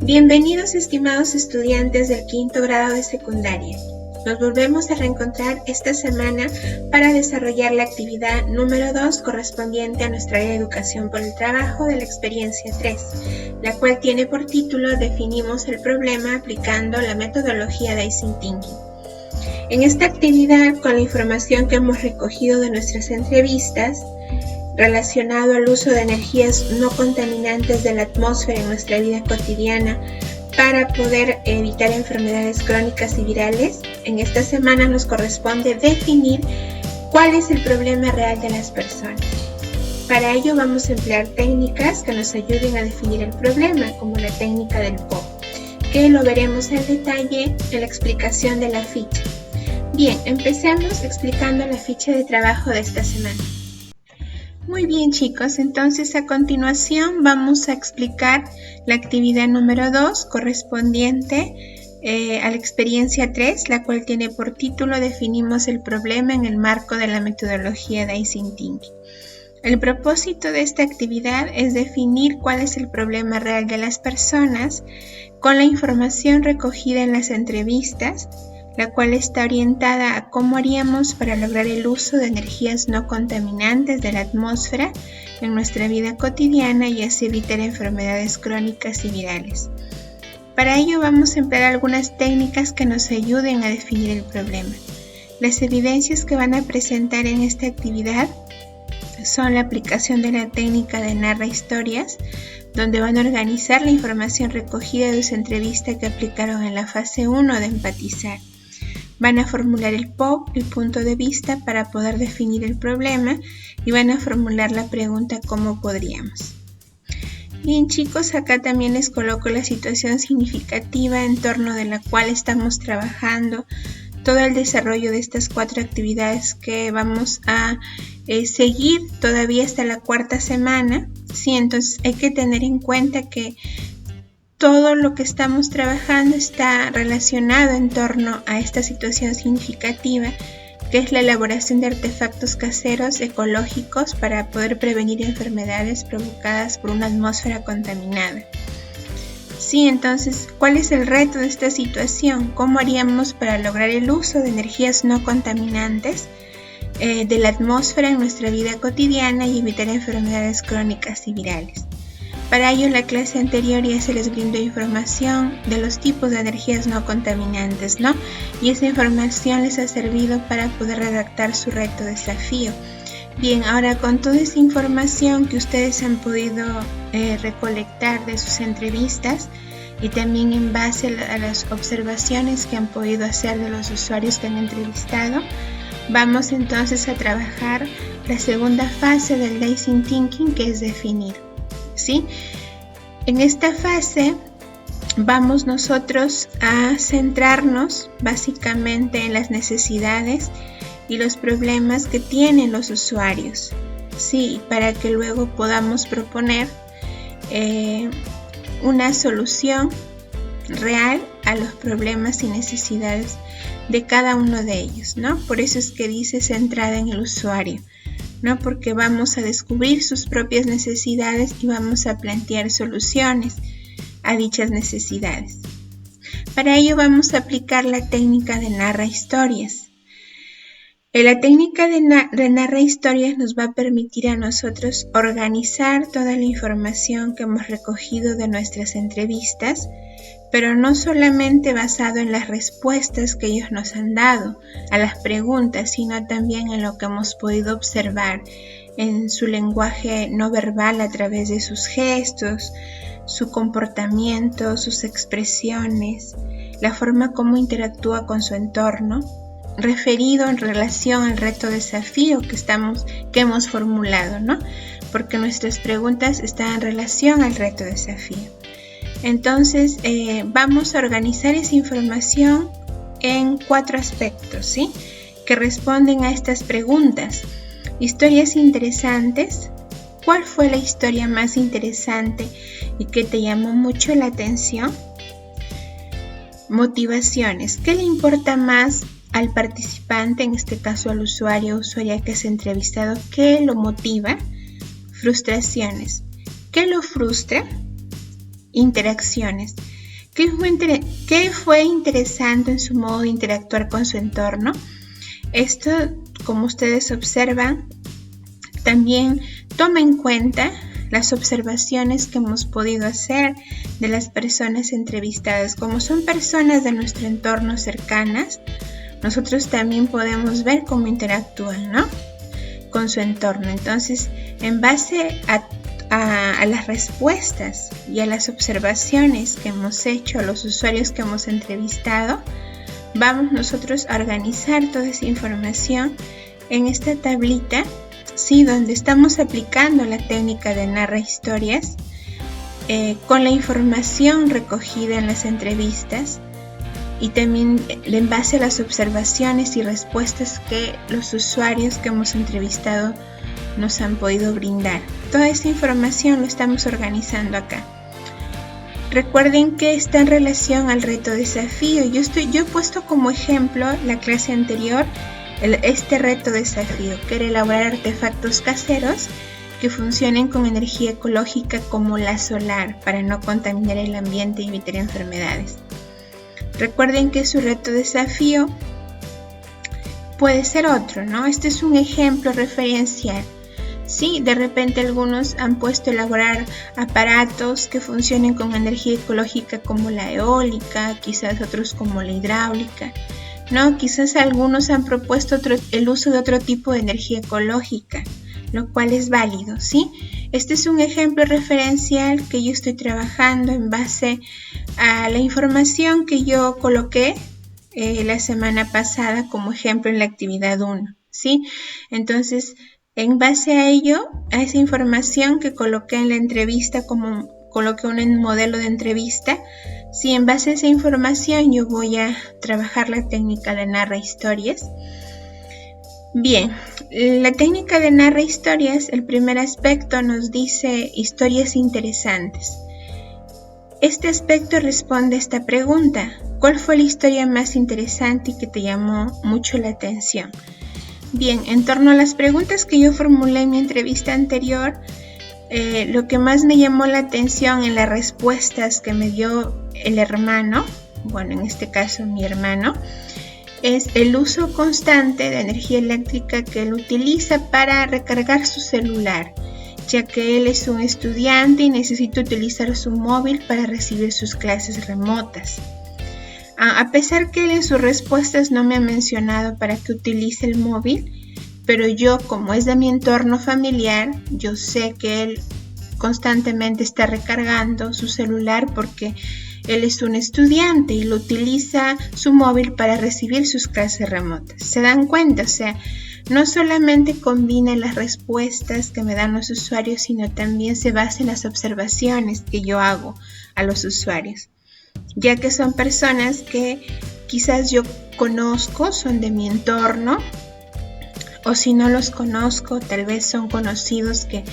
Bienvenidos, estimados estudiantes del quinto grado de secundaria. Nos volvemos a reencontrar esta semana para desarrollar la actividad número 2 correspondiente a nuestra área de educación por el trabajo de la experiencia 3, la cual tiene por título Definimos el problema aplicando la metodología de Design Thinking. En esta actividad, con la información que hemos recogido de nuestras entrevistas, relacionado al uso de energías no contaminantes de la atmósfera en nuestra vida cotidiana para poder evitar enfermedades crónicas y virales, en esta semana nos corresponde definir cuál es el problema real de las personas. Para ello vamos a emplear técnicas que nos ayuden a definir el problema, como la técnica del POC, que lo veremos en detalle en la explicación de la ficha. Bien, empecemos explicando la ficha de trabajo de esta semana. Muy bien, chicos, entonces a continuación vamos a explicar la actividad número 2 correspondiente a la experiencia 3, la cual tiene por título Definimos el problema en el marco de la metodología de Design Thinking. El propósito de esta actividad es definir cuál es el problema real de las personas con la información recogida en las entrevistas, la cual está orientada a cómo haríamos para lograr el uso de energías no contaminantes de la atmósfera en nuestra vida cotidiana y así evitar enfermedades crónicas y virales. Para ello vamos a emplear algunas técnicas que nos ayuden a definir el problema. Las evidencias que van a presentar en esta actividad son la aplicación de la técnica de narra historias, donde van a organizar la información recogida de su entrevista que aplicaron en la fase 1 de empatizar. Van a formular el POC, el punto de vista, para poder definir el problema y van a formular la pregunta ¿cómo podríamos? Bien, chicos, acá también les coloco la situación significativa en torno de la cual estamos trabajando, todo el desarrollo de estas 4 actividades que vamos a seguir todavía hasta la 4ª semana. Sí, entonces hay que tener en cuenta que todo lo que estamos trabajando está relacionado en torno a esta situación significativa, que es la elaboración de artefactos caseros ecológicos para poder prevenir enfermedades provocadas por una atmósfera contaminada. Sí, entonces, ¿cuál es el reto de esta situación? ¿Cómo haríamos para lograr el uso de energías no contaminantes de la atmósfera en nuestra vida cotidiana y evitar enfermedades crónicas y virales? Para ello, en la clase anterior ya se les brindó información de los tipos de energías no contaminantes, ¿no? Y esa información les ha servido para poder redactar su reto desafío. Bien, ahora con toda esa información que ustedes han podido recolectar de sus entrevistas y también en base a las observaciones que han podido hacer de los usuarios que han entrevistado, vamos entonces a trabajar la segunda fase del Design Thinking, que es definir. ¿Sí? En esta fase vamos nosotros a centrarnos básicamente en las necesidades y los problemas que tienen los usuarios, ¿sí? Para que luego podamos proponer una solución real a los problemas y necesidades de cada uno de ellos, ¿no? Por eso es que dice centrada en el usuario, ¿no? Porque vamos a descubrir sus propias necesidades y vamos a plantear soluciones a dichas necesidades. Para ello vamos a aplicar la técnica de narra historias. La técnica de narra historias nos va a permitir a nosotros organizar toda la información que hemos recogido de nuestras entrevistas, pero no solamente basado en las respuestas que ellos nos han dado a las preguntas, sino también en lo que hemos podido observar en su lenguaje no verbal a través de sus gestos, su comportamiento, sus expresiones, la forma como interactúa con su entorno, referido en relación al reto desafío que hemos formulado, ¿no? Porque nuestras preguntas están en relación al reto desafío. Entonces vamos a organizar esa información en 4 aspectos, ¿sí? Que responden a estas preguntas. Historias interesantes. ¿Cuál fue la historia más interesante y que te llamó mucho la atención? Motivaciones. ¿Qué le importa más al participante, en este caso al usuario o usuaria que es entrevistado? ¿Qué lo motiva? Frustraciones. ¿Qué lo frustra? interacciones. ¿Qué fue interesante en su modo de interactuar con su entorno? Esto, como ustedes observan, también toma en cuenta las observaciones que hemos podido hacer de las personas entrevistadas. Como son personas de nuestro entorno cercanas, nosotros también podemos ver cómo interactúan, ¿no?, con su entorno. Entonces, en base a las respuestas y a las observaciones que hemos hecho a los usuarios que hemos entrevistado, vamos nosotros a organizar toda esa información en esta tablita, ¿sí?, donde estamos aplicando la técnica de narra historias con la información recogida en las entrevistas y también en base a las observaciones y respuestas que los usuarios que hemos entrevistado nos han podido brindar. Toda esta información lo estamos organizando acá. Recuerden que está en relación al reto desafío. Yo he puesto como ejemplo la clase anterior este reto desafío, que era elaborar artefactos caseros que funcionen con energía ecológica como la solar para no contaminar el ambiente y evitar enfermedades. Recuerden que su reto desafío puede ser otro, ¿no? Este es un ejemplo referencial. Sí, de repente algunos han puesto elaborar aparatos que funcionen con energía ecológica como la eólica, quizás otros como la hidráulica, ¿no? Quizás algunos han propuesto el uso de otro tipo de energía ecológica, lo cual es válido, ¿sí? Este es un ejemplo referencial que yo estoy trabajando en base a la información que yo coloqué la semana pasada como ejemplo en la actividad 1, ¿sí? Entonces, en base a ello, a esa información que coloqué en la entrevista, como coloqué un modelo de entrevista, sí, en base a esa información yo voy a trabajar la técnica de narra historias. Bien, la técnica de narra historias, el primer aspecto nos dice historias interesantes. Este aspecto responde a esta pregunta: ¿cuál fue la historia más interesante y que te llamó mucho la atención? Bien, en torno a las preguntas que yo formulé en mi entrevista anterior, lo que más me llamó la atención en las respuestas que me dio el hermano, bueno, en este caso mi hermano, es el uso constante de energía eléctrica que él utiliza para recargar su celular, ya que él es un estudiante y necesita utilizar su móvil para recibir sus clases remotas. A pesar que él en sus respuestas no me ha mencionado para que utilice el móvil, pero yo, como es de mi entorno familiar, yo sé que él constantemente está recargando su celular porque él es un estudiante y lo utiliza su móvil para recibir sus clases remotas. ¿Se dan cuenta? O sea, no solamente combina las respuestas que me dan los usuarios, sino también se basa en las observaciones que yo hago a los usuarios, ya que son personas que quizás yo conozco, son de mi entorno, o si no los conozco, tal vez son conocidos que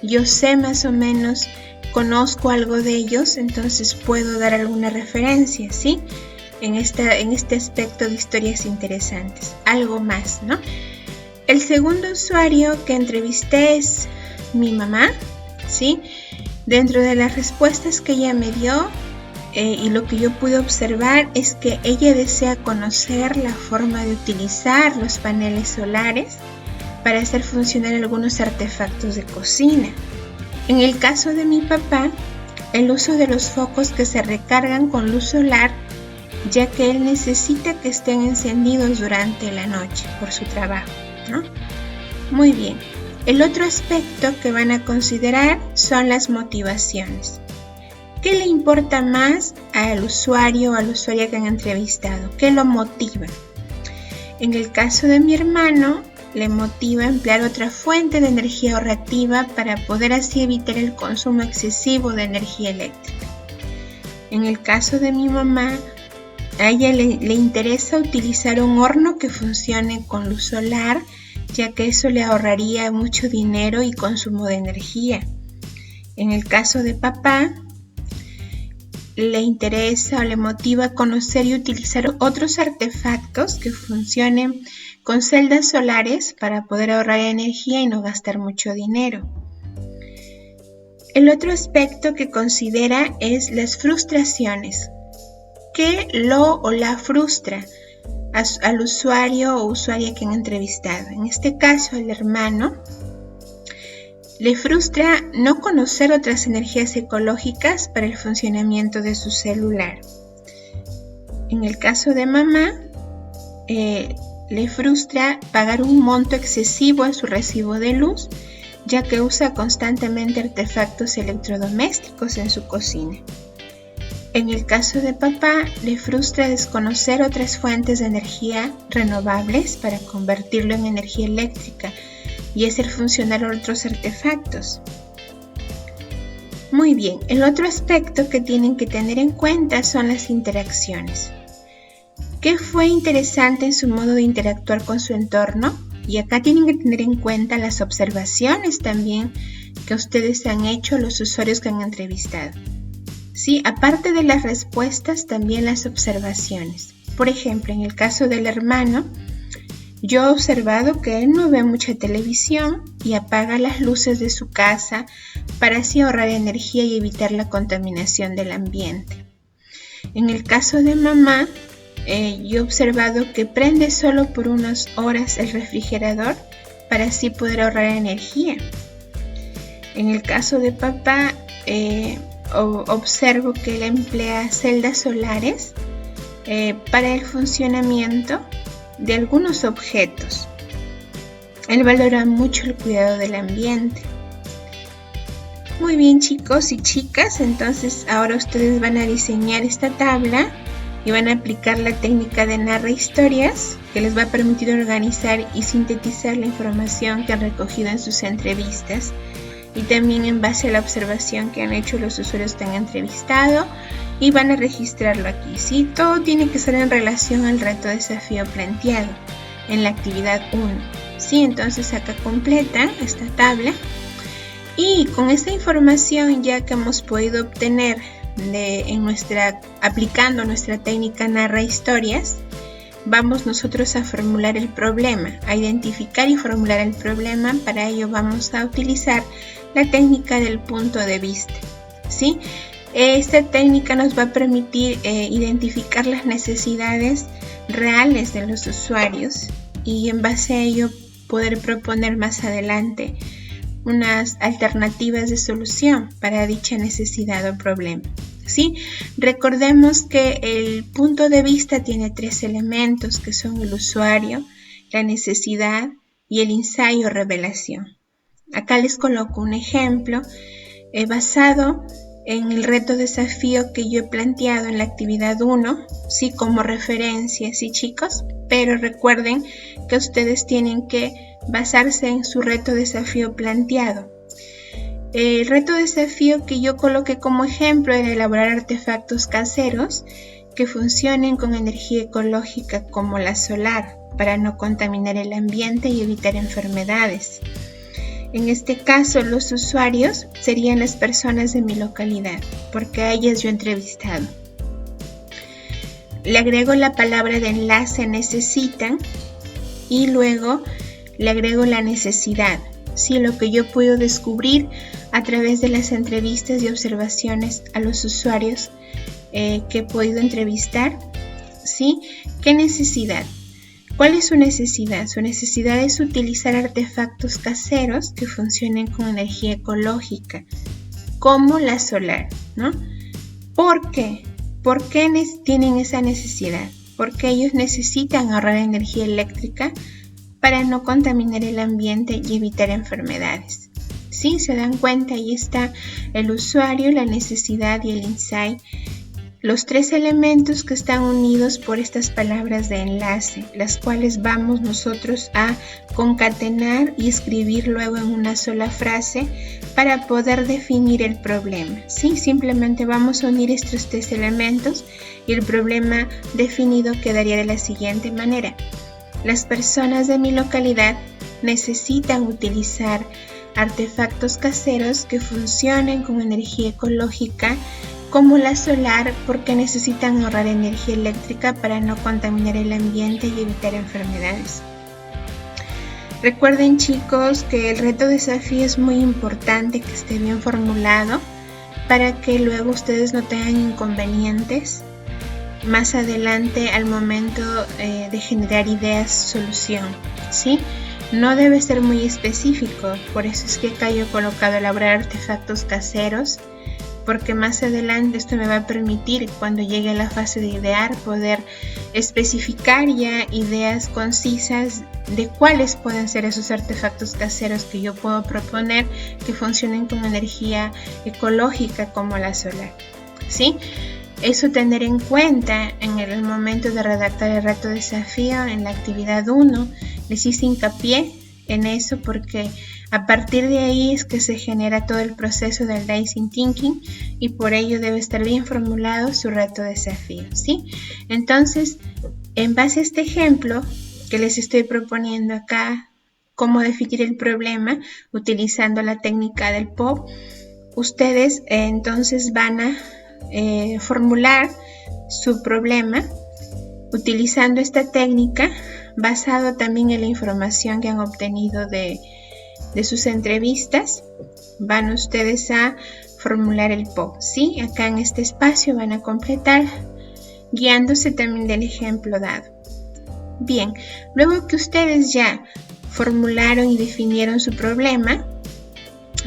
yo sé más o menos, conozco algo de ellos, entonces puedo dar alguna referencia, ¿sí? En este aspecto de historias interesantes, algo más, ¿no? El segundo usuario que entrevisté es mi mamá, ¿sí? Dentro de las respuestas que ella me dio, y lo que yo pude observar es que ella desea conocer la forma de utilizar los paneles solares para hacer funcionar algunos artefactos de cocina. En el caso de mi papá, el uso de los focos que se recargan con luz solar, ya que él necesita que estén encendidos durante la noche por su trabajo, ¿no? Muy bien. El otro aspecto que van a considerar son las motivaciones. ¿Qué le importa más al usuario o a la usuaria que han entrevistado? ¿Qué lo motiva? En el caso de mi hermano, le motiva emplear otra fuente de energía ahorrativa para poder así evitar el consumo excesivo de energía eléctrica. En el caso de mi mamá, a ella le interesa utilizar un horno que funcione con luz solar, ya que eso le ahorraría mucho dinero y consumo de energía. En el caso de papá, le interesa o le motiva conocer y utilizar otros artefactos que funcionen con celdas solares para poder ahorrar energía y no gastar mucho dinero. El otro aspecto que considera es las frustraciones. ¿Qué lo o la frustra al usuario o usuaria que han entrevistado? En este caso, al hermano le frustra no conocer otras energías ecológicas para el funcionamiento de su celular. En el caso de mamá, le frustra pagar un monto excesivo en su recibo de luz, ya que usa constantemente artefactos electrodomésticos en su cocina. En el caso de papá, le frustra desconocer otras fuentes de energía renovables para convertirlo en energía eléctrica y hacer funcionar otros artefactos. Muy bien, el otro aspecto que tienen que tener en cuenta son las interacciones. ¿Qué fue interesante en su modo de interactuar con su entorno? Y acá tienen que tener en cuenta las observaciones también que ustedes han hecho los usuarios que han entrevistado. Sí, aparte de las respuestas, también las observaciones. Por ejemplo, en el caso del hermano, yo he observado que él no ve mucha televisión y apaga las luces de su casa para así ahorrar energía y evitar la contaminación del ambiente. En el caso de mamá, yo he observado que prende solo por unas horas el refrigerador para así poder ahorrar energía. En el caso de papá, observo que él emplea celdas solares para el funcionamiento de algunos objetos. Él valora mucho el cuidado del ambiente. Muy bien, chicos y chicas, entonces ahora ustedes van a diseñar esta tabla y van a aplicar la técnica de narra historias, que les va a permitir organizar y sintetizar la información que han recogido en sus entrevistas y también en base a la observación que han hecho los usuarios que han entrevistado, y van a registrarlo aquí. ¿Sí? Todo tiene que ser en relación al reto desafío planteado en la actividad 1. ¿Sí? Entonces acá completan esta tabla y con esta información ya que hemos podido obtener aplicando nuestra técnica narra historias, vamos nosotros a formular el problema, a identificar y formular el problema. Para ello vamos a utilizar la técnica del punto de vista. ¿Sí? Esta técnica nos va a permitir identificar las necesidades reales de los usuarios y en base a ello poder proponer más adelante unas alternativas de solución para dicha necesidad o problema. ¿Sí? Recordemos que el punto de vista tiene 3 elementos que son el usuario, la necesidad y el ensayo o revelación. Acá les coloco un ejemplo basado en el reto desafío que yo he planteado en la actividad 1, sí, como referencia, sí, chicos, pero recuerden que ustedes tienen que basarse en su reto desafío planteado. El reto desafío que yo coloqué como ejemplo era elaborar artefactos caseros que funcionen con energía ecológica como la solar para no contaminar el ambiente y evitar enfermedades. En este caso, los usuarios serían las personas de mi localidad, porque a ellas yo he entrevistado. Le agrego la palabra de enlace necesitan y luego le agrego la necesidad. Sí, lo que yo puedo descubrir a través de las entrevistas y observaciones a los usuarios que he podido entrevistar. ¿Sí? ¿Qué necesidad? ¿Cuál es su necesidad? Su necesidad es utilizar artefactos caseros que funcionen con energía ecológica, como la solar, ¿no? ¿Por qué? ¿Por qué tienen esa necesidad? Porque ellos necesitan ahorrar energía eléctrica para no contaminar el ambiente y evitar enfermedades. ¿Sí? ¿Se dan cuenta? Ahí está el usuario, la necesidad y el insight. Los 3 elementos que están unidos por estas palabras de enlace, las cuales vamos nosotros a concatenar y escribir luego en una sola frase para poder definir el problema. ¿Sí? Simplemente vamos a unir estos 3 elementos y el problema definido quedaría de la siguiente manera. Las personas de mi localidad necesitan utilizar artefactos caseros que funcionen con energía ecológica como la solar porque necesitan ahorrar energía eléctrica para no contaminar el ambiente y evitar enfermedades. Recuerden, chicos, que el reto desafío es muy importante que esté bien formulado para que luego ustedes no tengan inconvenientes más adelante al momento de generar ideas solución, ¿sí? No debe ser muy específico, por eso es que acá yo he colocado elaborar artefactos caseros, porque más adelante esto me va a permitir, cuando llegue a la fase de idear, poder especificar ya ideas concisas de cuáles pueden ser esos artefactos caseros que yo puedo proponer que funcionen con energía ecológica como la solar, ¿sí? Eso tener en cuenta en el momento de redactar el reto desafío en la actividad 1. Les hice hincapié en eso porque a partir de ahí es que se genera todo el proceso del Design Thinking y por ello debe estar bien formulado su reto desafío, ¿sí? Entonces, en base a este ejemplo que les estoy proponiendo acá, cómo definir el problema utilizando la técnica del POP, ustedes entonces van a formular su problema utilizando esta técnica basado también en la información que han obtenido de sus entrevistas. Van ustedes a formular el POP, ¿sí? Acá en este espacio van a completar guiándose también del ejemplo dado. Bien, luego que ustedes ya formularon y definieron su problema,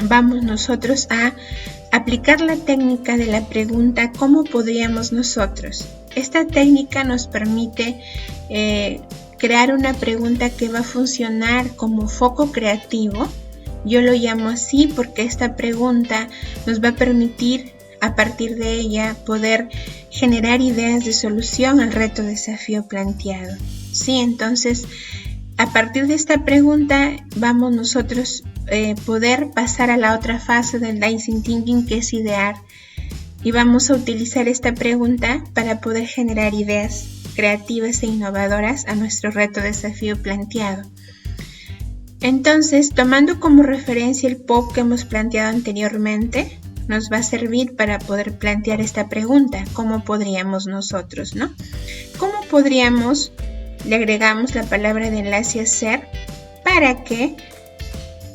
vamos nosotros a aplicar la técnica de la pregunta ¿cómo podríamos nosotros? Esta técnica nos permite crear una pregunta que va a funcionar como foco creativo. Yo lo llamo así porque esta pregunta nos va a permitir a partir de ella poder generar ideas de solución al reto desafío planteado. Sí, entonces a partir de esta pregunta vamos nosotros poder pasar a la otra fase del Design Thinking, que es idear, y vamos a utilizar esta pregunta para poder generar ideas creativas e innovadoras a nuestro reto desafío planteado. Entonces, tomando como referencia el POP que hemos planteado anteriormente, nos va a servir para poder plantear esta pregunta, ¿cómo podríamos nosotros, no? ¿Cómo podríamos? Le agregamos la palabra de enlace hacer para que,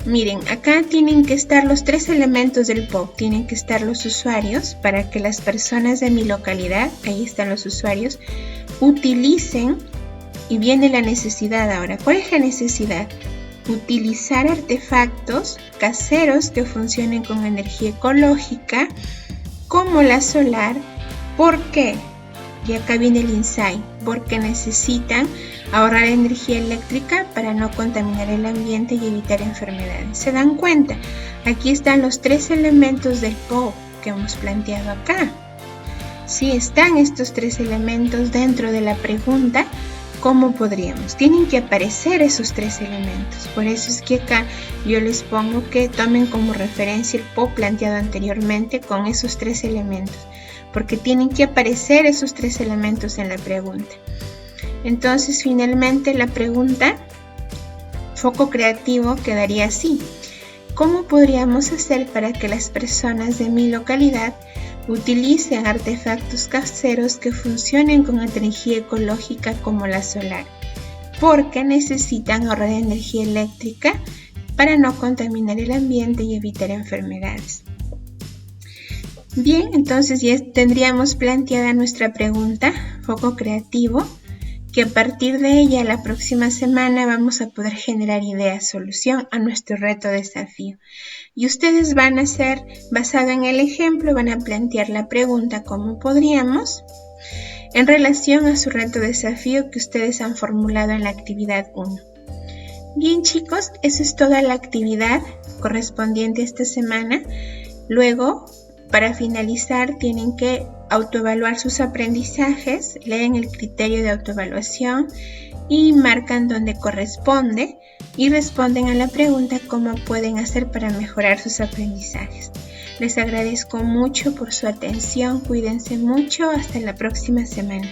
miren, acá tienen que estar los 3 elementos del POP, tienen que estar los usuarios para que las personas de mi localidad, ahí están los usuarios, utilicen, y viene la necesidad ahora. ¿Cuál es la necesidad? Utilizar artefactos caseros que funcionen con energía ecológica como la solar. ¿Por qué? Y acá viene el insight, porque necesitan ahorrar energía eléctrica para no contaminar el ambiente y evitar enfermedades. ¿Se dan cuenta? Aquí están los 3 elementos del POP que hemos planteado acá. Sí, están estos 3 elementos dentro de la pregunta, ¿cómo podríamos? Tienen que aparecer esos 3 elementos. Por eso es que acá yo les pongo que tomen como referencia el POP planteado anteriormente con esos 3 elementos, porque tienen que aparecer esos 3 elementos en la pregunta. Entonces, finalmente la pregunta, foco creativo, quedaría así. ¿Cómo podríamos hacer para que las personas de mi localidad utilicen artefactos caseros que funcionen con energía ecológica como la solar? Porque necesitan ahorrar energía eléctrica para no contaminar el ambiente y evitar enfermedades. Bien, entonces ya tendríamos planteada nuestra pregunta, foco creativo, que a partir de ella la próxima semana vamos a poder generar ideas solución a nuestro reto desafío. Y ustedes van a hacer, basado en el ejemplo, van a plantear la pregunta ¿cómo podríamos? En relación a su reto desafío que ustedes han formulado en la actividad 1. Bien, chicos, eso es toda la actividad correspondiente a esta semana. Luego, para finalizar, tienen que autoevaluar sus aprendizajes, leen el criterio de autoevaluación y marcan donde corresponde y responden a la pregunta cómo pueden hacer para mejorar sus aprendizajes. Les agradezco mucho por su atención, cuídense mucho, hasta la próxima semana.